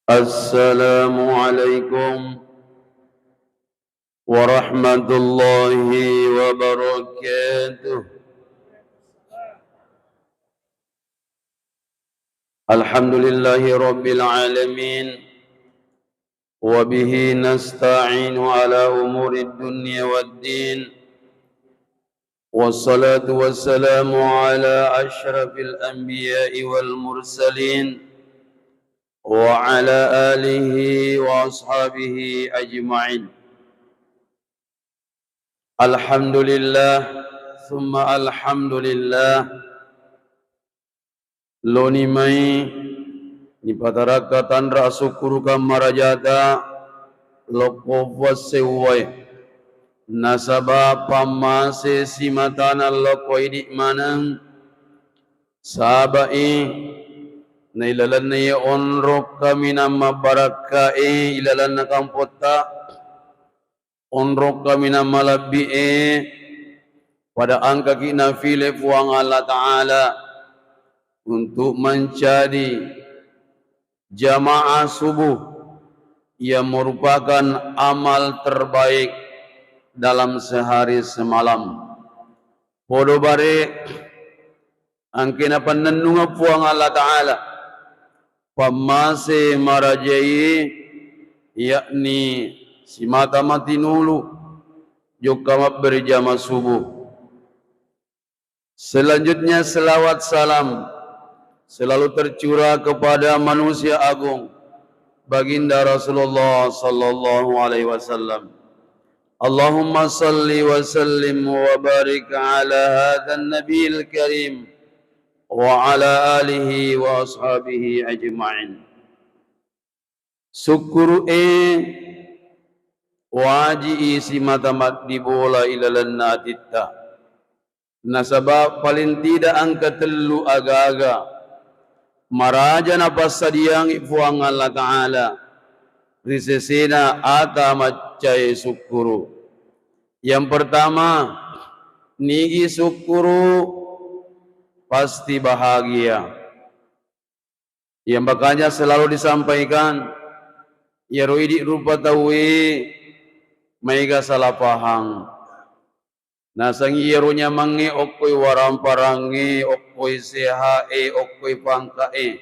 Assalamualaikum warahmatullahi wabarakatuh. Alhamdulillahi rabbil alamin. Wabihi nasta'inu ala umurid dunya waddin. Wassalatu wassalamu ala ashrafil anbiya'i wal mursalin. Wa ala alihi wa ashabihi ajma'in. Alhamdulillah, thumma alhamdulillah. Loni mai ni patarakatan rasukuru kamarajata loko wasewai nasaba pamase simatana loko idik manang sabai nailalan na onrok kami nama barakae ilalan na kampota onrok kami nama labie pada angka kina file fuang Allah Ta'ala untuk mencari jamaah subuh yang merupakan amal terbaik dalam sehari semalam. Podo bare angkina panenunga puang Allah Ta'ala pamase marajai yakni si mata mati nulu juga berjamaah subuh. Selanjutnya selawat salam selalu tercurah kepada manusia agung baginda Rasulullah sallallahu alaihi wasallam. Allahumma salli wa sallim wa barik ala hadzal nabiyil karim wa ala alihi wa ashabihi ajma'in. Syukuru waji isi matamat dibola ilalan natitta. Nasabab paling tidak angka telu aga-aga maraja na pasadiang ifuang Allah Ta'ala risesena ata macai syukuru. Yang pertama nigi syukuru pasti bahagia. Yang makanya selalu disampaikan ya roidi rupa tawi maiga salah pahang. Nasang iyarunya mangi okoy waramparangi, okoy sehae, okoy pangkae.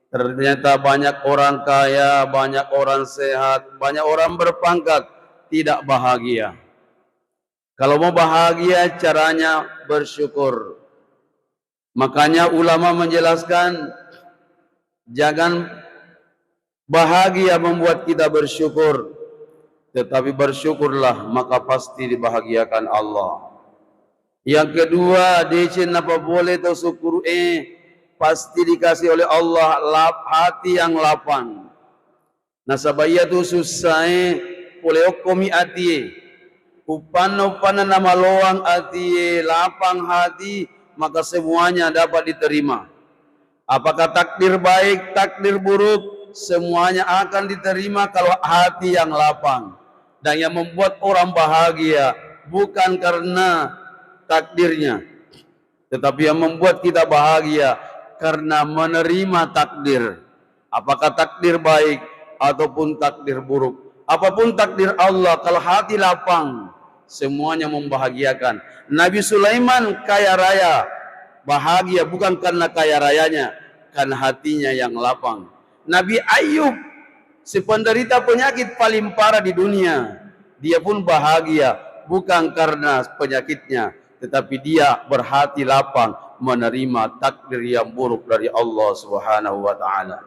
Ternyata banyak orang kaya, banyak orang sehat, banyak orang berpangkat tidak bahagia. Kalau mau bahagia caranya bersyukur. Makanya ulama menjelaskan jangan bahagia membuat kita bersyukur. Tetapi bersyukurlah maka pasti dibahagiakan Allah. Yang kedua, dicin apa boleh tu syukur pasti dikasih oleh Allah hati yang lapang. Nasabaya tu susah oleh okomi hati. Upan nama loang hati, lapang hati, maka semuanya dapat diterima. Apakah takdir baik, takdir buruk, semuanya akan diterima kalau hati yang lapang. Dan yang membuat orang bahagia bukan karena takdirnya, tetapi yang membuat kita bahagia karena menerima takdir. Apakah takdir baik ataupun takdir buruk, apapun takdir Allah, kalau hati lapang semuanya membahagiakan. Nabi Sulaiman kaya raya bahagia bukan karena kaya rayanya, karena hatinya yang lapang. Nabi Ayub si penderita penyakit paling parah di dunia, dia pun bahagia bukan karena penyakitnya, tetapi dia berhati lapang menerima takdir yang buruk dari Allah Subhanahu wa Ta'ala.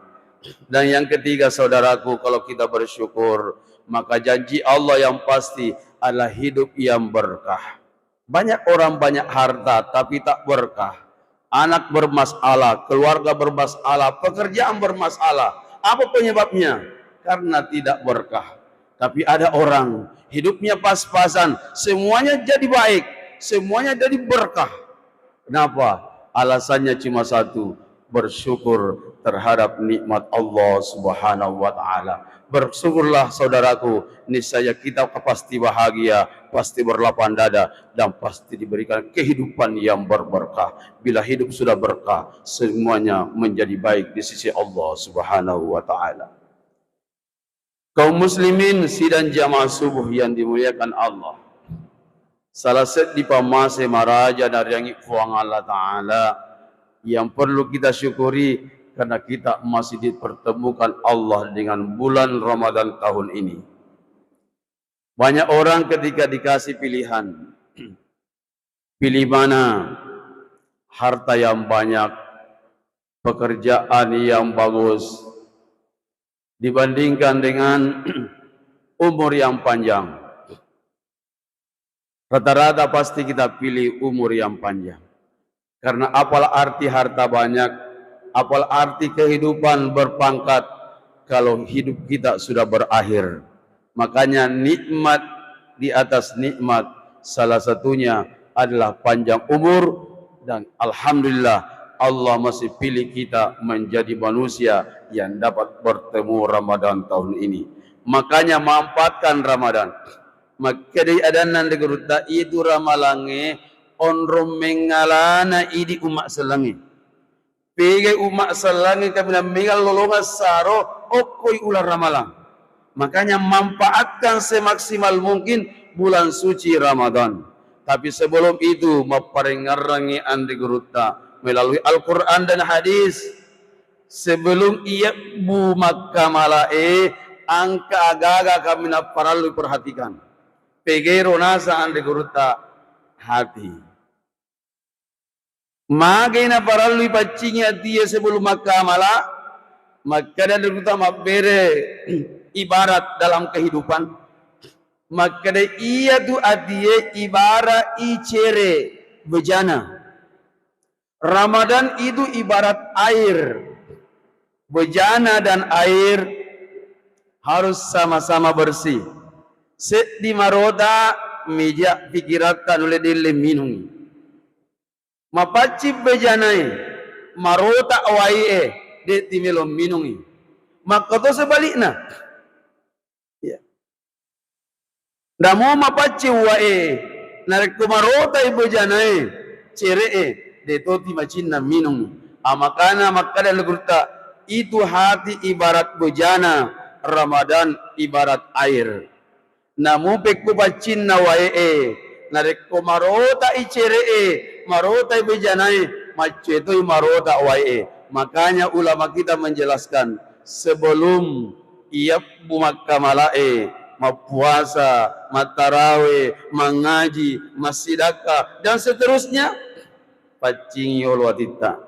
Dan yang ketiga, saudaraku, kalau kita bersyukur, maka janji Allah yang pasti adalah hidup yang berkah. Banyak orang banyak harta tapi tak berkah. Anak bermasalah, keluarga bermasalah, pekerjaan bermasalah. Apa penyebabnya? Karena tidak berkah. Tapi ada orang hidupnya pas-pasan, semuanya jadi baik, semuanya jadi berkah. Kenapa? Alasannya cuma satu, bersyukur terhadap nikmat Allah Subhanahu wa Ta'ala. Bersyukurlah saudaraku, niscaya kita pasti bahagia, pasti berlapang dada, dan pasti diberikan kehidupan yang berberkah. Bila hidup sudah berkah, semuanya menjadi baik di sisi Allah Subhanahu wa Ta'ala. Kaum muslimin sidang jamaah subuh yang dimuliakan Allah. Salah satu di pamase maraja dari yang ikhwan Allah Ta'ala yang perlu kita syukuri karena kita masih dipertemukan Allah dengan bulan Ramadan tahun ini. Banyak orang ketika dikasih pilihan, pilih mana? Harta yang banyak, pekerjaan yang bagus, dibandingkan dengan umur yang panjang. Rata-rata pasti kita pilih umur yang panjang. Karena apalah arti harta banyak, apalah arti kehidupan berpangkat kalau hidup kita sudah berakhir. Makanya nikmat di atas nikmat salah satunya adalah panjang umur, dan alhamdulillah Allah masih pilih kita menjadi manusia yang dapat bertemu Ramadan tahun ini. Makanya manfaatkan Ramadan. Maka di adanan degeruta itu ramalange onrom mengalana idi umat selangi. Pege umat selangi kami mengal lolonga saro okoi ular ramalang. Makanya manfaatkan semaksimal mungkin bulan suci Ramadan. Tapi sebelum itu maparengarangi andi geruta melalui Al-Quran dan hadis. Sebelum ia bu Makkah malae angka agaga kami nak paralu perhatikan. Pegero nasa andi geruta hati. Magena paralu pacinya dia sebelum Makkah mala. Maka dan geruta mabere ibarat dalam kehidupan. Maka ia tu adie ibarat icere bejana. Ramadan itu ibarat air. Bejana dan air harus sama-sama bersih. Set di maroda meja pikiratan oleh dile minum. Mapacip bejanai marota awai de timelo minum. Maka to sebaliknya. Namo mapaci wae narek kumarota ibu janai ceree de toti macina minum amakana makada legurta itu hati ibarat bejana, Ramadan ibarat air. Namo pekku bacina wae narek kumarota i ceree marota ibu janai maceto marota wae. Makanya ulama kita menjelaskan sebelum ia bumakka malae mapuasa, matarawe, mengaji, masidaka dan seterusnya pacing yolwatita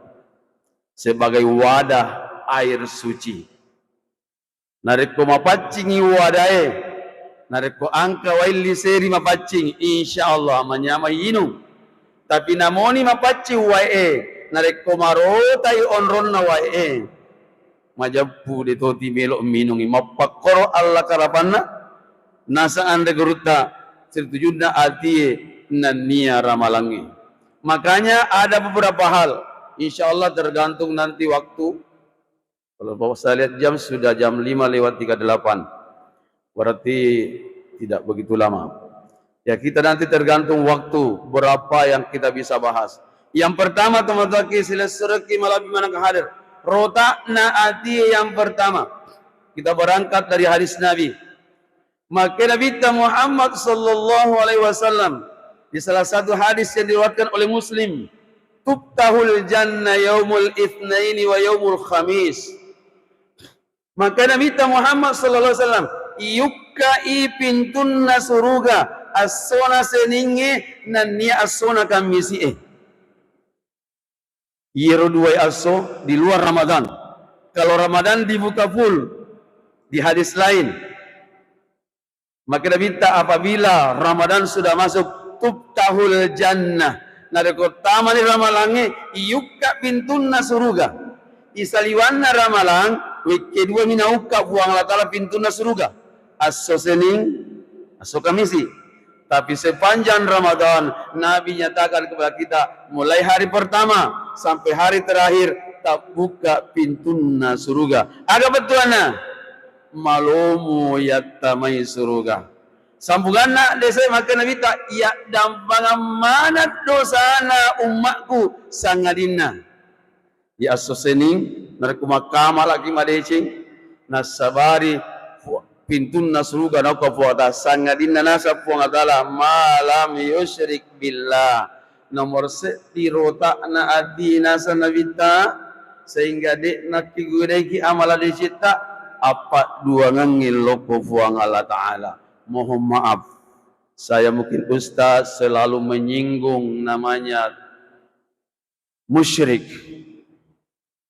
sebagai wadah air suci. Nareko mapacing wadae, nareko angka waili seri mapacing insyaallah menyamai inum. Tapi namoni mapacing wae, nareko marotai onronna wae. Majapu de toti melok minungi mapakoro Allah karapanna. Nasa anda geruta sertujudna ati nania ramalangi. Makanya ada beberapa hal. InsyaAllah tergantung nanti waktu. Kalau bapak saya lihat jam sudah jam 5:38. Berarti tidak begitu lama. Ya kita nanti tergantung waktu berapa yang kita bisa bahas. Yang pertama teman-teman sila sereki malam mana kehadir. Rota naati yang pertama. Kita berangkat dari hadis Nabi. Maka Nabi Muhammad sallallahu alaihi wasallam di salah satu hadis yang diriwayatkan oleh Muslim, tuftahul jannah yaumul itsnaini wa yaumul khamis. Maka Nabi Muhammad sallallahu alaihi wasallam yukai pintunna suruga asona seninge nanni asona kamisi Yero dua aso di luar Ramadan. Kalau Ramadan dibuka full di hadis lain. Maka minta apabila Ramadan sudah masuk tuftahul jannah. Nareko tamani ramalange iyukka pintunna suruga. Isaliwanna ramalang kedua minauka buang Allah Ta'ala pintunna suruga. Aso sening, aso kamisi. Tapi sepanjang Ramadan Nabi nyatakan kepada kita mulai hari pertama sampai hari terakhir tak buka pintunna suruga. Aga betuana malomu yatamai suruga. Sambungan nak desa maka Nabi tak ya dampangan mana dosana umatku sangadina. Ya asosening mereka makama lagi madecing nasabari pintun nasruga na ko puata sangadin na nasa puang adala malam yusyrik billah. Nomor seti rota na adi nasa nabita sehingga dek nak kigudai ki amala dicita apa dua ngangil loko puang Allah Ta'ala. Mohon maaf, saya mungkin ustaz selalu menyinggung namanya musyrik.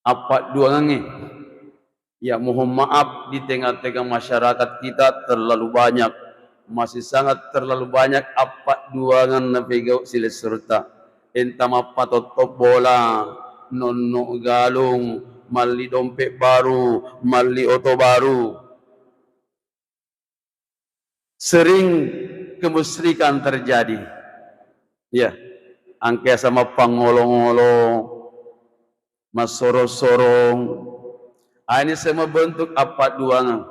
Apa dua ngangil? Ya mohon maaf, di tengah-tengah masyarakat kita terlalu banyak, masih sangat terlalu banyak apa duangan na pegau sila serta entah apa totop bola, nono galung, mali dompet baru, mali oto baru. Sering kemusyrikan terjadi. Ya, angke sama pangolong-olong, masorong-sorong. Ini semua bentuk apa duangan.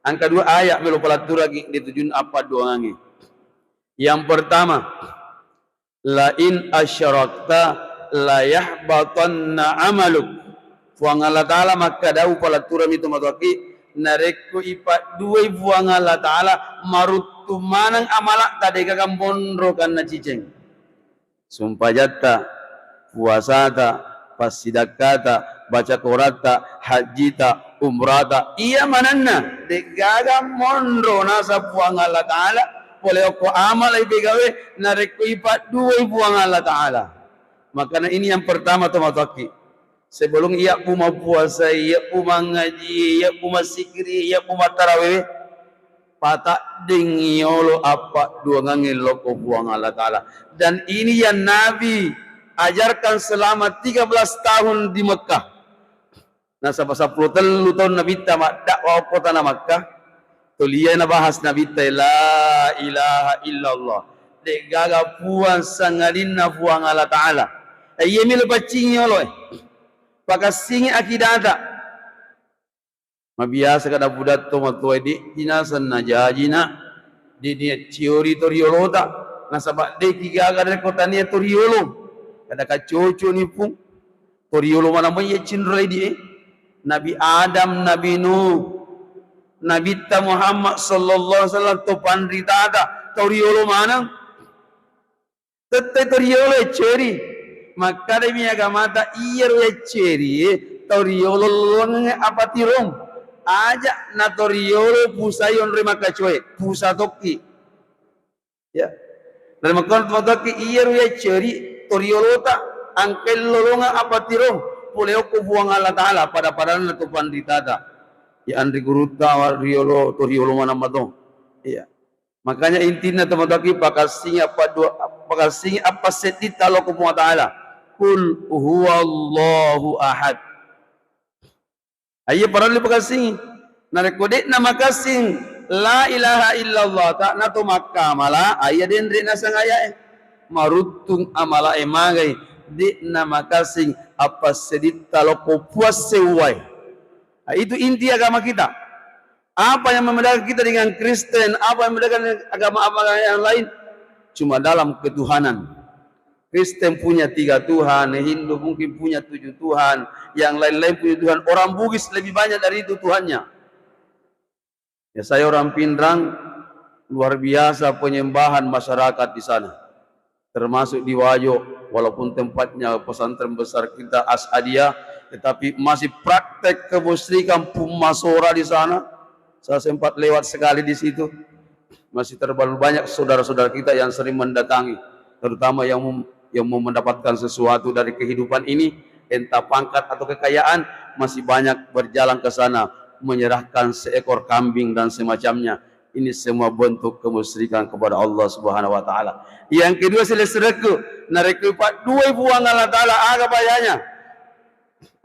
Angka dua ayat melo pelatur lagi ditujun apa duangan. Yang pertama, la in asyrakta la yahbatanna amaluk. Fuang Allah Ta'ala maka dau pelatur itu mataki narekku ipat dua fuang Allah Ta'ala marutu manang amalak tadi kakam bondro kana ciceng. Sumpah jatta, puasata, pasidakata, baca Qur'ata, hajita, umrata, iya mananna degaga mondro nasa puang Allah Ta'ala boleh aku amal ay begawe narekku ipat dua puang Allah Ta'ala. Makanya ini yang pertama teman-teman. Sebelum ia puma puasa, ia puma ngaji, ia puma sikri, ia puma tarawih, patak dengiolo apa dua ngangil loko puang Allah Ta'ala. Dan ini yang Nabi ajarkan selama 13 tahun di Mekah. Nah, sampai 10 tahun Nabi tamak dakwah kota Makkah. Tulian bahas Nabi la ilaha illallah. Dek gaga puan sangadinna puang Allah Ta'ala. Iya mil bacingnya loh. Pakasingi akidata. Mabiasa kada budat to matuai di jinasan na jajina. Di dia teori toriolota. Nah, sabak dek gaga dari kota ni toriolo. Kada kacoco ni pun toriolo mana pun ye cindrai dia. Nabi Adam, Nabi Nuh, Nabi Muhammad sallallahu alaihi wasallam to pandrita ada toriolo mana? Tete toriolo ceri. Maka demi agama ta iya ceri toriolo apa tirong? Aja na toriolo pusayon rema kacoe, pusa toki. Ya. Dan maka toki iya ceri toriolo ta angkel lolonga apa tirong? Boleh aku buang Allah Ta'ala pada na tu pandita ya andri guruta riolo to riolo mana matong. Iya. Makanya intinya teman-teman pakasing apa seti talo ku Ta'ala. Kul huwallahu ahad. Ayo para pakasing narekode nama kasing la ilaha illallah tak na to makamala aya den rena sangaya marutung amala emagai di nama kasing apa sedit talo ko puas sewai. Itu inti agama kita. Apa yang membedakan kita dengan Kristen, apa yang membedakan agama-agama yang lain? Cuma dalam ketuhanan. Kristen punya 3 Tuhan, Hindu mungkin punya 7 Tuhan, yang lain-lain punya Tuhan. Orang Bugis lebih banyak dari itu Tuhannya. Ya, saya orang Pindrang, luar biasa penyembahan masyarakat di sana. Termasuk di Wajo, walaupun tempatnya pesantren besar kita Asadiyah, tetapi masih praktek kemusyrikan Pumasora di sana. Saya sempat lewat sekali di situ. Masih terlalu banyak saudara-saudara kita yang sering mendatangi, terutama yang mau mendapatkan sesuatu dari kehidupan ini, entah pangkat atau kekayaan, masih banyak berjalan ke sana menyerahkan seekor kambing dan semacamnya. Ini semua bentuk kemusyrikan kepada Allah Subhanahu wa taala. Yang kedua selesreku, nareku pak dua buang Allah taala aga bayanya.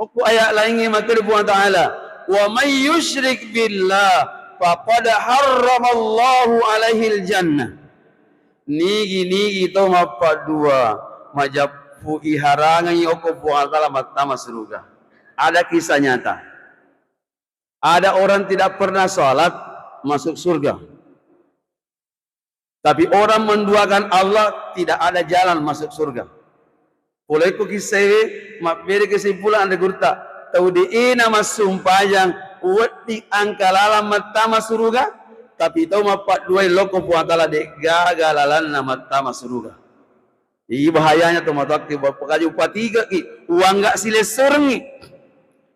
Oku ayat lainnya maka buang taala, wa may yusyrik billah faqad harramallahu alaihi aljannah. Nigi to mapa dua majapu iharangan yoko buang taala matama surga. Ada kisah nyata. Ada orang tidak pernah salat masuk surga. Tapi orang menduakan Allah tidak ada jalan masuk surga. Oleh ku kisah mak beri kesimpulan ada gurta. Tahu di ina mas sumpayang wati angkalala matama suruga tapi tahu mapat dua loko puatala de gagalalan na matama suruga. Ini bahayanya tuh matak pakaji upatiga ki uang gak sile serengi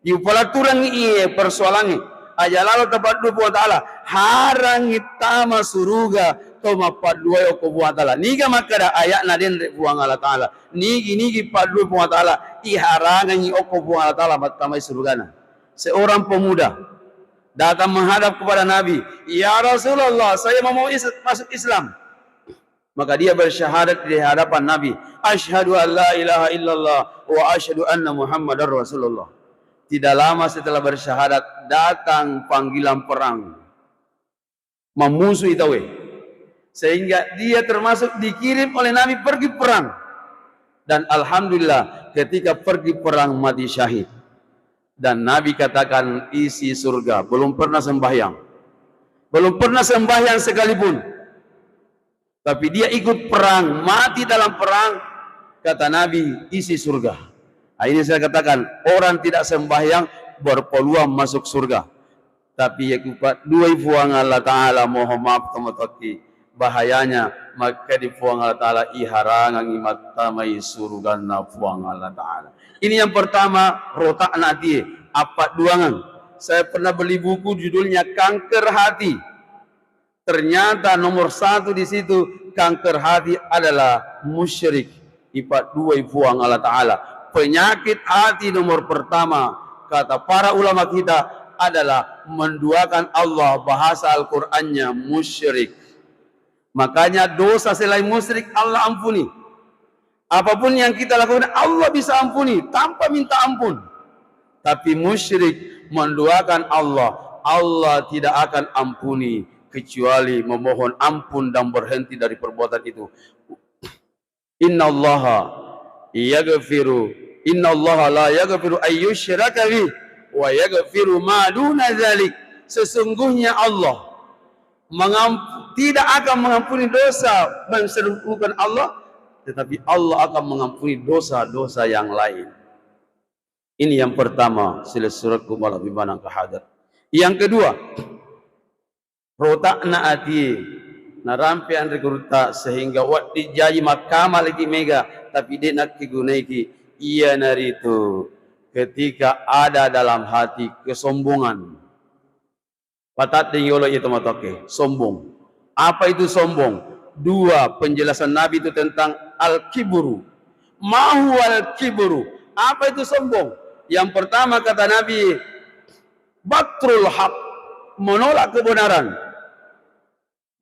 di pelaturan iye persoalannya aja lalu tempat dua puatala harangi tama suruga to mapat dua loko puatala niga makada ayat naden buang Allah taala nigi pat dua puatala iharangi oko buang Allah taala matama surugana. Seorang pemuda datang menghadap kepada Nabi, "Ya Rasulullah, saya mau masuk Islam." Maka dia bersyahadat di hadapan Nabi, "Asyhadu an la ilaha illallah wa asyhadu anna Muhammadar Rasulullah." Tidak lama setelah bersyahadat datang panggilan perang memusuhi tawe, sehingga dia termasuk dikirim oleh Nabi pergi perang. Dan alhamdulillah ketika pergi perang mati syahid. Dan Nabi katakan isi surga, belum pernah sembahyang. Belum pernah sembahyang sekalipun. Tapi dia ikut perang, mati dalam perang. Kata Nabi, isi surga. Nah, ini saya katakan, orang tidak sembahyang berpeluang masuk surga. Tapi ya dua ifuang Allah Ta'ala, mohon maaf teman-teman, bahayanya maka di fuang Allah Ta'ala iharangan imatamai surga na fuang Allah Ta'ala. Ini yang pertama, rotak nati, apa duangan. Saya pernah beli buku judulnya Kanker Hati. Ternyata nomor 1 di situ, kanker hati adalah musyrik. Ipat dua ifuang Allah Ta'ala. Penyakit hati nomor pertama, kata para ulama kita, adalah menduakan Allah, bahasa Al-Qur'annya musyrik. Makanya dosa selain musyrik Allah ampuni. Apapun yang kita lakukan Allah bisa ampuni tanpa minta ampun. Tapi musyrik menduakan Allah, Allah tidak akan ampuni kecuali memohon ampun dan berhenti dari perbuatan itu. Innallaha la yaghfiru ayyushraka bih wa yaghfiru ma duna dzalik. Sesungguhnya Allah tidak akan mengampuni dosa menserukan Allah, tetapi Allah akan mengampuni dosa-dosa yang lain. Ini yang pertama, sila suratku malah bimana kehadat. Yang kedua, rotakna ati narampian rekrutah sehingga waktu jayi makama lagi mega tapi dia nak kigunaiki ia naritu ketika ada dalam hati kesombongan. Patat tinggal itu matoke sombong. Apa itu sombong? Dua penjelasan Nabi itu tentang al-kibru. Mahu al-kibru. Apa itu sombong? Yang pertama kata Nabi, batrul haq, menolak kebenaran.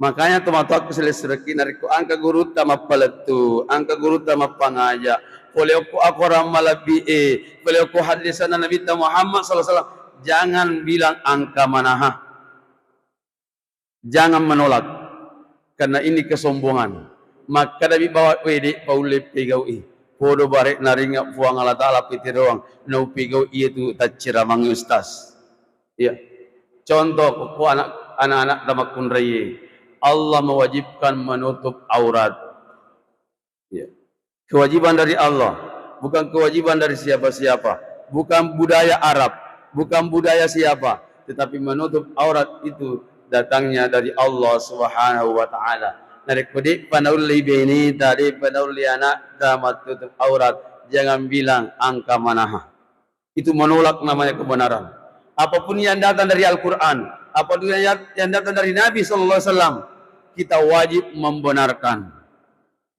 Makanya teman-teman selesai nariku angka guru tama paletu, angka guru tama pangaja. Boleh aku ramalabi boleh aku hadisan Nabi Muhammad sallallahu alaihi wasallam. Jangan bilang angka manaha. Jangan menolak, karena ini kesombongan. Maka Nabi bawa wedek paule pegaui. Podo barek naringa fuang Allah Ta'ala piti doang. Nau pegau itu tak ceramang ustaz. Ya. Contoh ku anak-anak damakun raya. Allah mewajibkan menutup aurat. Ya. Kewajiban dari Allah, bukan kewajiban dari siapa-siapa. Bukan budaya Arab, bukan budaya siapa, tetapi menutup aurat itu datangnya dari Allah Subhanahu wa Ta'ala. Narik pedik panauli bini tadi panauli anak damat tutup aurat, jangan bilang angka manaha. Itu menolak namanya kebenaran. Apapun yang datang dari Al-Quran, apapun yang datang dari Nabi sallallahu alaihi wasallam, kita wajib membenarkan.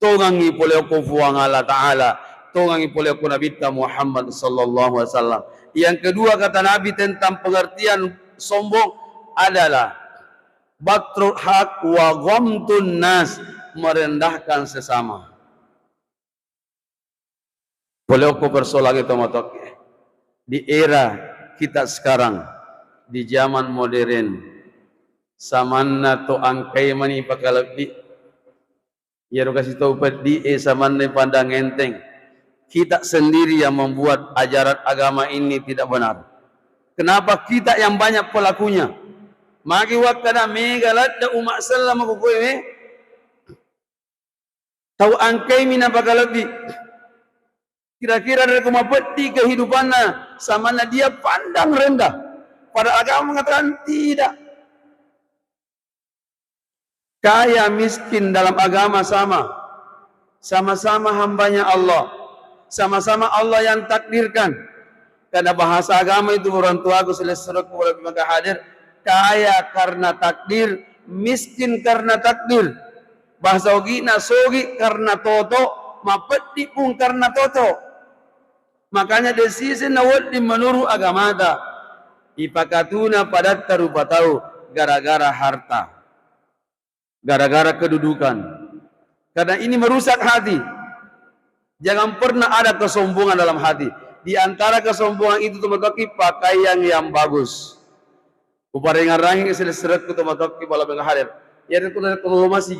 Tongangi boleh aku fuang Allah Ta'ala, tongangi boleh aku Nabi Muhammad sallallahu alaihi wasallam. Yang kedua kata Nabi tentang pengertian sombong adalah batrul haq wa ghamtun nas, merendahkan sesama. Boleh aku persolagi tomatok di era kita sekarang, di zaman modern, samanna to angkai mani pakalabi ya kasih tahu pedi samanna pandang enteng. Kita sendiri yang membuat ajaran agama ini tidak benar. Kenapa kita yang banyak pelakunya? Magi wakana megalat da umat sallam aku kowe tahu angkai mina pakalabi. Kira-kira dari kumapeti kehidupannya sama dia pandang rendah. Pada agama mengatakan tidak. Kaya miskin dalam agama sama. Sama-sama hambanya Allah. Sama-sama Allah yang takdirkan. Karena bahasa agama itu orang tua aku selesai kepada maka hadir. Kaya karena takdir, miskin karena takdir. Bahasa ogina sogi karena toto, mapeti pun karena toto. Makanya desisi nawat di menurut agama ta. Ipakatuna pada tarupa tahu gara-gara harta. Gara-gara kedudukan. Karena ini merusak hati. Jangan pernah ada kesombongan dalam hati. Di antara kesombongan itu tumatoki pakaian yang bagus. Uparingan rangi selesai tumatoki bala hadir. Ya kalau masih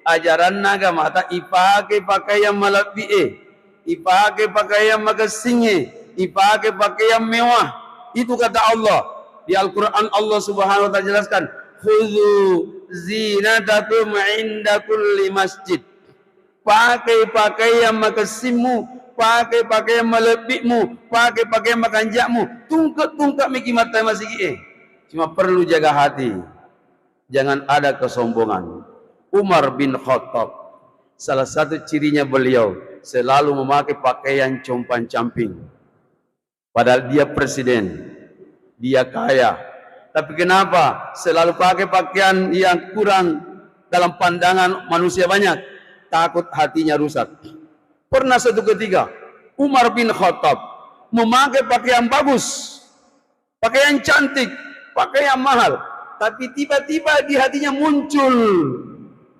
ajaran naga mata ipake pakaian malapi ipake pakaian magasinge, ipake pakaian mewah. Itu kata Allah di Al-Quran. Allah Subhanahu wa Ta'ala jelaskan, khudhu zinatakum inda kulli masjid. Pakai pakaian makasimu, pakai pakaian malebikmu, pakai pakaian makanjakmu. Tungkak miki mata masih cuma perlu jaga hati, jangan ada kesombongan. Umar bin Khattab, salah satu cirinya beliau selalu memakai pakaian compang-camping. Padahal dia presiden, dia kaya, tapi kenapa selalu pakai pakaian yang kurang dalam pandangan manusia banyak? Takut hatinya rusak. Pernah suatu ketika Umar bin Khattab memakai pakaian bagus, pakaian cantik, pakaian mahal, tapi tiba-tiba di hatinya muncul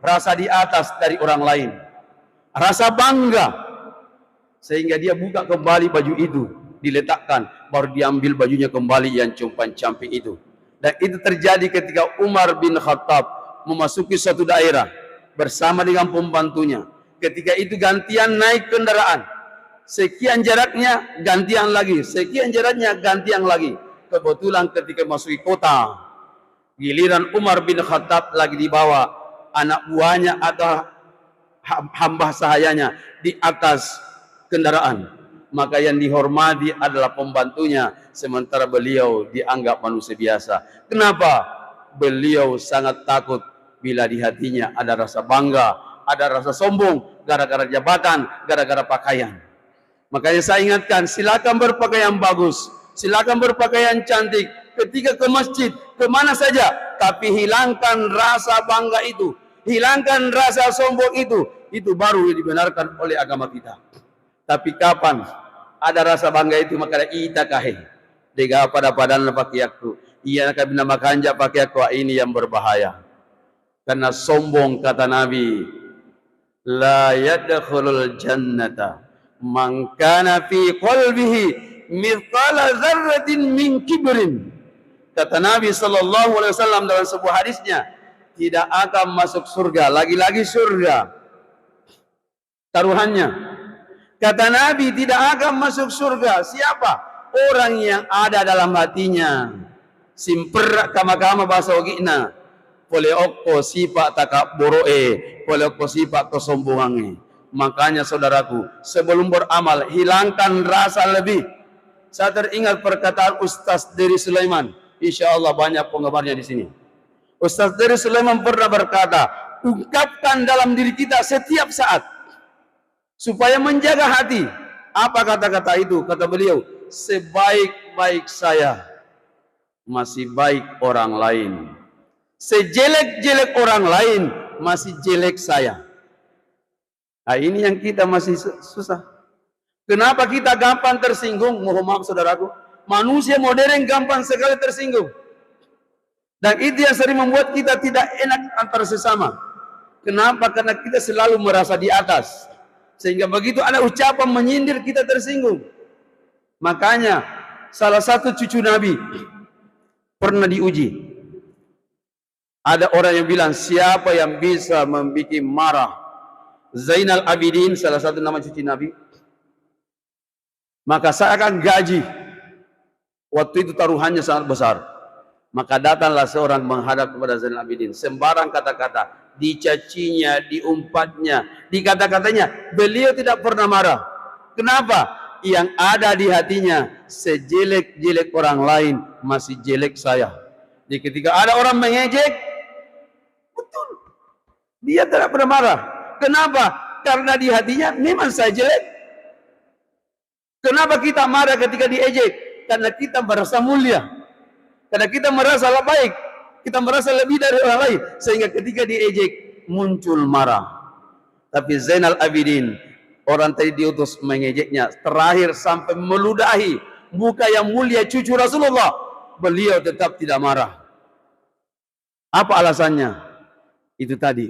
rasa di atas dari orang lain, rasa bangga, sehingga dia buka kembali baju itu, diletakkan, baru diambil bajunya kembali yang compang-camping itu. Dan itu terjadi ketika Umar bin Khattab memasuki suatu daerah bersama dengan pembantunya. Ketika itu gantian naik kendaraan, sekian jaraknya gantian lagi, sekian jaraknya gantian lagi. Kebetulan ketika masuki kota, giliran Umar bin Khattab lagi dibawa anak buahnya atau hamba sahayanya di atas kendaraan, maka yang dihormati adalah pembantunya, sementara beliau dianggap manusia biasa. Kenapa? Beliau sangat takut bila di hatinya ada rasa bangga, ada rasa sombong, gara-gara jabatan, gara-gara pakaian. Makanya saya ingatkan, silakan berpakaian bagus, silakan berpakaian cantik, ketika ke masjid, kemana saja, tapi hilangkan rasa bangga itu, hilangkan rasa sombong itu baru dibenarkan oleh agama kita. Tapi kapan ada rasa bangga itu, maka ita kahe dega pada padan pakaianku, iya kabina makanja pakaianku, ini yang berbahaya. Karena sombong, kata Nabi, la yadkhulul jannata man kana fi qalbihi mithqala dzarratin min kibrin. Kata Nabi sallallahu alaihi wasallam dalam sebuah hadisnya, tidak akan masuk surga, lagi-lagi surga taruhannya. Kata Nabi, tidak akan masuk surga siapa? Orang yang ada dalam hatinya simper kama-kama bahasa ogina, boleh okko sifat takabburoe, boleh okko sifat kesombongannya. Makanya saudaraku, sebelum beramal, hilangkan rasa lebih. Saya teringat perkataan Ustaz Diri Sulaiman. Insya Allah banyak penggemarnya di sini. Ustaz Diri Sulaiman pernah berkata, ungkapkan dalam diri kita setiap saat supaya menjaga hati. Apa kata-kata itu? Kata beliau, sebaik-baik saya masih baik orang lain, sejelek-jelek orang lain masih jelek saya. Nah, ini yang kita masih susah. Kenapa kita gampang tersinggung? Mohon maaf saudaraku, manusia modern gampang sekali tersinggung. Dan itu yang sering membuat kita tidak enak antar sesama. Kenapa? Karena kita selalu merasa di atas, sehingga begitu ada ucapan menyindir kita tersinggung. Makanya salah satu cucu Nabi pernah diuji. Ada orang yang bilang, siapa yang bisa membuat marah Zainal Abidin, salah satu nama cucu Nabi, maka saya akan gaji. Waktu itu taruhannya sangat besar. Maka datanglah seorang menghadap kepada Zainal Abidin, sembarang kata-kata, dicacinya, diumpatnya, dikata-katanya, beliau tidak pernah marah. Kenapa? yang ada di hatinya, sejelek-jelek orang lain masih jelek saya. Jadi ketika ada orang mengejek, betul, dia tidak pernah marah. Kenapa? Karena di hatinya memang saya jelek. Kenapa kita marah ketika diejek? Karena kita merasa mulia, karena kita merasa baik, kita merasa lebih dari orang lain, sehingga ketika diejek muncul marah. Tapi Zainal Abidin, orang tadi diutus mengejeknya, terakhir sampai meludahi muka yang mulia cucu Rasulullah, beliau tetap tidak marah. Apa alasannya? Itu tadi,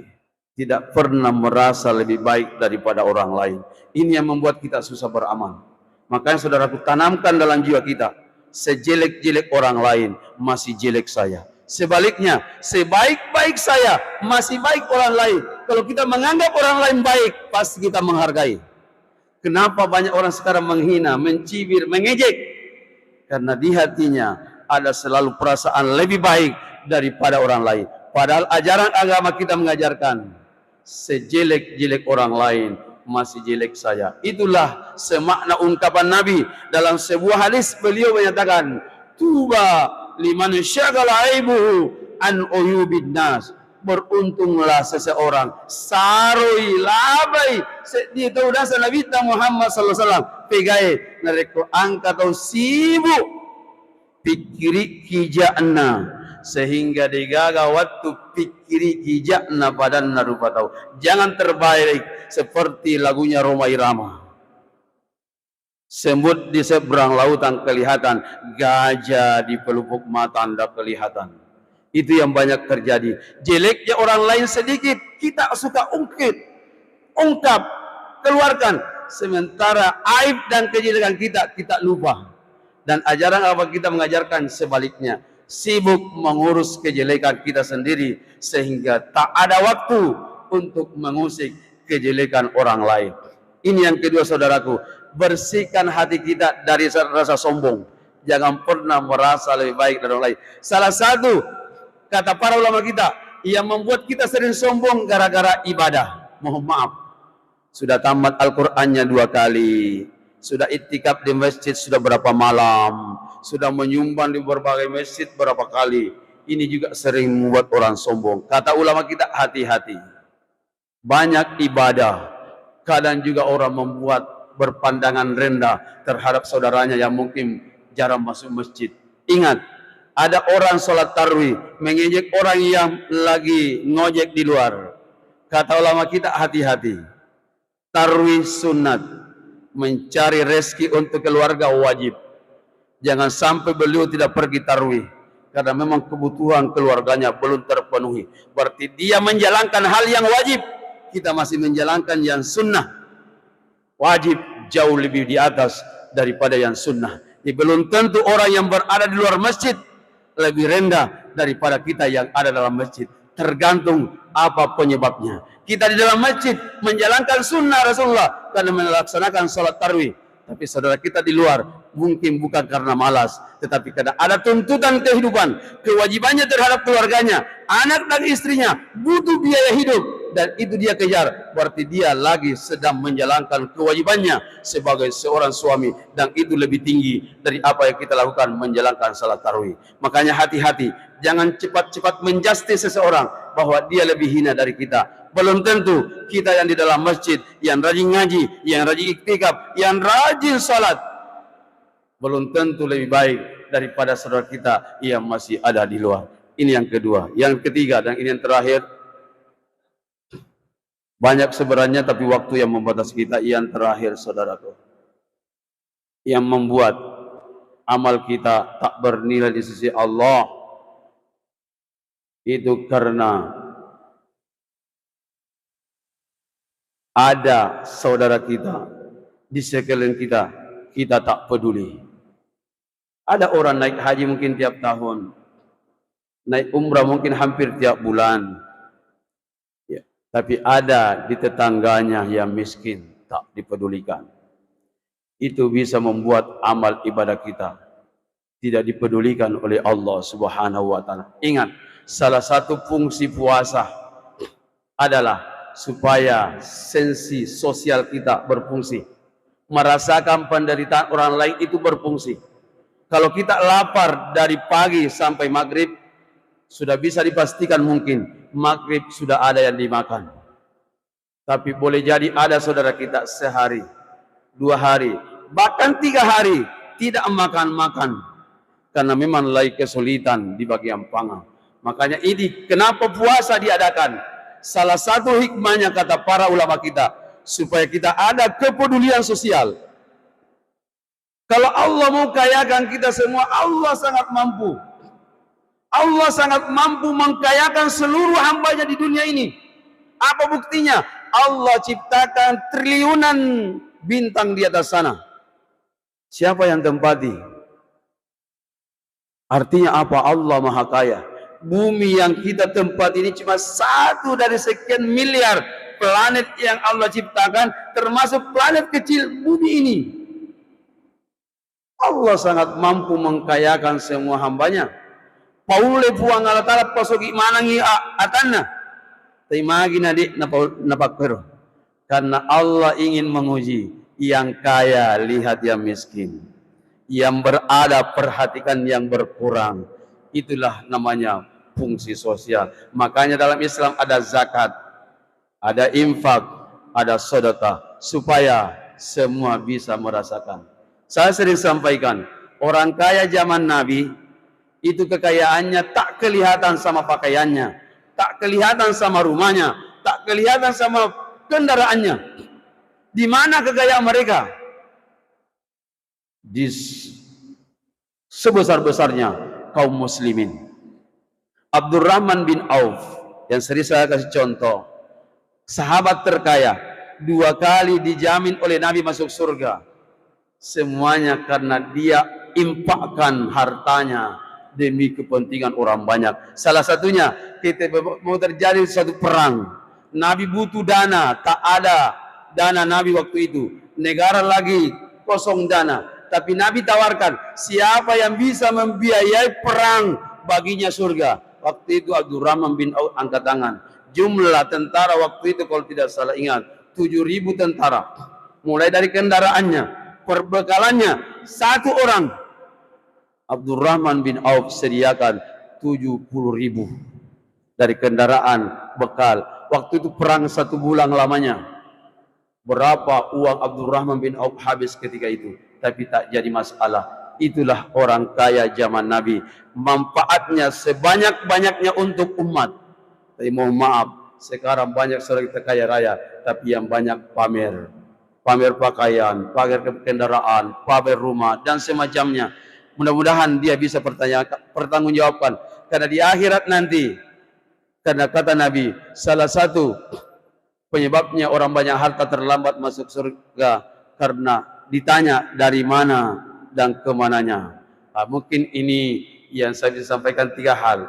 tidak pernah merasa lebih baik daripada orang lain. Ini yang membuat kita susah beramal. Makanya saudaraku, tanamkan dalam jiwa kita, sejelek-jelek orang lain masih jelek saya. Sebaliknya, sebaik-baik saya masih baik orang lain. Kalau kita menganggap orang lain baik, pasti kita menghargai. Kenapa banyak orang sekarang menghina, mencibir, mengejek? Karena di hatinya ada selalu perasaan lebih baik daripada orang lain. Padahal ajaran agama kita mengajarkan, sejelek-jelek orang lain masih jelek saya. Itulah semakna ungkapan Nabi dalam sebuah hadis. Beliau menyatakan, tuba liman syagala aibuhu an uyubid nas. Beruntunglah seseorang saroi labai dia tahu dasar Nabi Muhammad sallallahu alaihi wasallam pegai nareko angka atau sibuk pikiri kijana, sehingga digaga waktu pikiri kijana badan narupa tahu. Jangan terbaik seperti lagunya Roma Irama. Semut di seberang lautan kelihatan, gajah di pelupuk mata Anda kelihatan. Itu yang banyak terjadi. Jeleknya orang lain sedikit, kita suka ungkap, keluarkan. Sementara aib dan kejelekan kita lupa. Dan ajaran apa kita mengajarkan sebaliknya. Sibuk mengurus kejelekan kita sendiri, sehingga tak ada waktu untuk mengusik kejelekan orang lain. Ini yang kedua saudaraku. Bersihkan hati kita dari rasa sombong. Jangan pernah merasa lebih baik dari orang lain. Salah satu kata para ulama kita yang membuat kita sering sombong gara-gara ibadah. Mohon maaf, sudah tamat Al-Qur'annya 2 kali, sudah iktikaf di masjid sudah berapa malam, sudah menyumbang di berbagai masjid berapa kali. Ini juga sering membuat orang sombong. Kata ulama kita, hati-hati. Banyak ibadah, kadang juga orang membuat berpandangan rendah terhadap saudaranya yang mungkin jarang masuk masjid. Ingat, ada orang sholat tarawih mengejek orang yang lagi ngojek di luar. Kata ulama kita, hati-hati. Tarawih sunat, mencari rezeki untuk keluarga wajib. Jangan sampai beliau tidak pergi tarawih karena memang kebutuhan keluarganya belum terpenuhi. Berarti dia menjalankan hal yang wajib, kita masih menjalankan yang sunnah. Wajib jauh lebih di atas daripada yang sunnah. Jadi belum tentu orang yang berada di luar masjid lebih rendah daripada kita yang ada dalam masjid. Tergantung apa penyebabnya. Kita di dalam masjid menjalankan sunnah Rasulullah karena melaksanakan sholat tarawih. Tapi saudara kita di luar mungkin bukan karena malas, tetapi karena ada tuntutan kehidupan, kewajibannya terhadap keluarganya, anak dan istrinya butuh biaya hidup, dan itu dia kejar. Berarti dia lagi sedang menjalankan kewajibannya sebagai seorang suami, dan itu lebih tinggi dari apa yang kita lakukan menjalankan salat tarawih. Makanya hati-hati, jangan cepat-cepat menjustis seseorang bahwa dia lebih hina dari kita. Belum tentu kita yang di dalam masjid, yang rajin ngaji, yang rajin iktikaf, yang rajin salat, belum tentu lebih baik daripada saudara kita yang masih ada di luar. Ini yang kedua. Yang ketiga dan ini yang terakhir, banyak sebenarnya tapi waktu yang membatasi kita. Yang terakhir saudaraku, yang membuat amal kita tak bernilai di sisi Allah, itu karena ada saudara kita di sekeliling kita, kita tak peduli. Ada orang naik haji mungkin tiap tahun, naik umrah mungkin hampir tiap bulan, ya. Tapi ada di tetangganya yang miskin, tak dipedulikan. Itu bisa membuat amal ibadah kita tidak dipedulikan oleh Allah Subhanahu wa Ta'ala. Ingat, salah satu fungsi puasa adalah supaya sensi sosial kita berfungsi. merasakan penderitaan orang lain itu berfungsi. Kalau kita lapar dari pagi sampai maghrib, sudah bisa dipastikan mungkin maghrib sudah ada yang dimakan. Tapi boleh jadi ada saudara kita sehari, 2 hari, bahkan 3 hari tidak makan-makan. Karena memang lagi kesulitan di bagian pangan. Makanya ini kenapa puasa diadakan. Salah satu hikmahnya kata para ulama kita, supaya kita ada kepedulian sosial. Kalau Allah mau kayakan kita semua, Allah sangat mampu. Allah sangat mampu mengkayakan seluruh hambanya di dunia ini. Apa buktinya? Allah ciptakan triliunan bintang di atas sana. Siapa yang tempati? Artinya apa? Allah Maha Kaya. Bumi yang kita tempat ini cuma 1 dari sekian miliar planet yang Allah ciptakan, termasuk planet kecil bumi ini. Allah sangat mampu mengkayakan semua hambanya. Paule puang Allah Ta'ala pasogi manangi atanna. Taimagi nadik napakero. Karena Allah ingin menguji yang kaya, lihat yang miskin. Yang berada, perhatikan yang berkurang. Itulah namanya fungsi sosial. Makanya dalam Islam ada zakat, ada infak, ada sedekah, supaya semua bisa merasakan. Saya sering sampaikan, orang kaya zaman Nabi, itu kekayaannya tak kelihatan sama pakaiannya, tak kelihatan sama rumahnya, tak kelihatan sama kendaraannya. Di mana kekayaan mereka? Di sebesar-besarnya kaum muslimin. Abdurrahman bin Auf, yang sering saya kasih contoh, sahabat terkaya, 2 kali dijamin oleh Nabi masuk surga. Semuanya karena dia infakkan hartanya demi kepentingan orang banyak. Salah satunya, kita mau terjadi suatu perang, Nabi butuh dana, tak ada dana Nabi waktu itu, negara lagi kosong dana, tapi Nabi tawarkan, siapa yang bisa membiayai perang, baginya surga. Waktu itu Abdurrahman bin Auf angkat tangan. Jumlah tentara waktu itu kalau tidak salah ingat 7.000 tentara. Mulai dari kendaraannya, perbekalannya, 1 orang. Abdurrahman bin Auf sediakan 70.000 dari kendaraan bekal. Waktu itu perang 1 bulan lamanya. Berapa uang Abdurrahman bin Auf habis ketika itu, tapi tak jadi masalah. Itulah orang kaya zaman Nabi. Manfaatnya sebanyak-banyaknya untuk umat. Tapi mohon maaf, sekarang banyak saudara kita kaya raya, tapi yang banyak pamer. Pamer pakaian, pamer kendaraan, pamer rumah, dan semacamnya. Mudah-mudahan dia bisa pertanggungjawabkan. Karena di akhirat nanti, karena kata Nabi, salah satu penyebabnya orang banyak harta terlambat masuk surga, karena ditanya dari mana dan kemananya. Mungkin ini yang saya bisa sampaikan 3 hal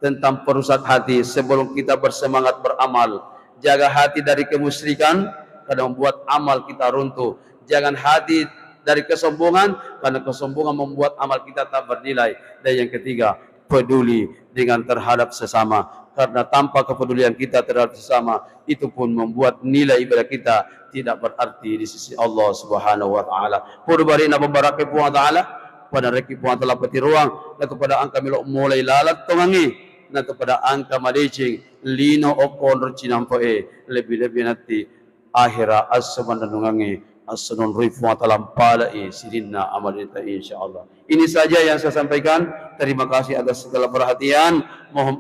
tentang perusak hati sebelum kita bersemangat beramal. Jaga hati dari kemusyrikan, karena membuat amal kita runtuh. Jangan hati dari kesombongan, karena kesombongan membuat amal kita tak bernilai. Dan yang ketiga, peduli dengan terhadap sesama, karena tanpa kepedulian kita terhadap sesama, itu pun membuat nilai ibadah kita tidak berarti di sisi Allah Subhanahu wa taala. Purbari na babarake po taala pada reki po taala pati ruang na kepada angka milo mulai lalat tumangi na kepada angka malicing lino o konro cinampoe lebih-lebih nanti akhira as-saban nungangi as-sunun rifu taala palai sirinna amalita insyaallah. Ini saja yang saya sampaikan. Terima kasih atas segala perhatian. Mohon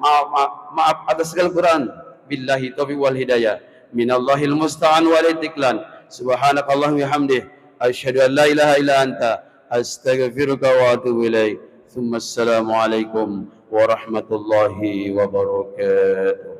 maaf atas segala kekurangan. Billahi taufiq wal hidayah. Minallahil musta'an wal itiklan. Subhanakallahumma wa hamdih. Asyhadu an la ilaha illa anta. Astaghfiruka wa atubu ilaik. Thumma assalamu alaikum warahmatullahi wabarakatuh.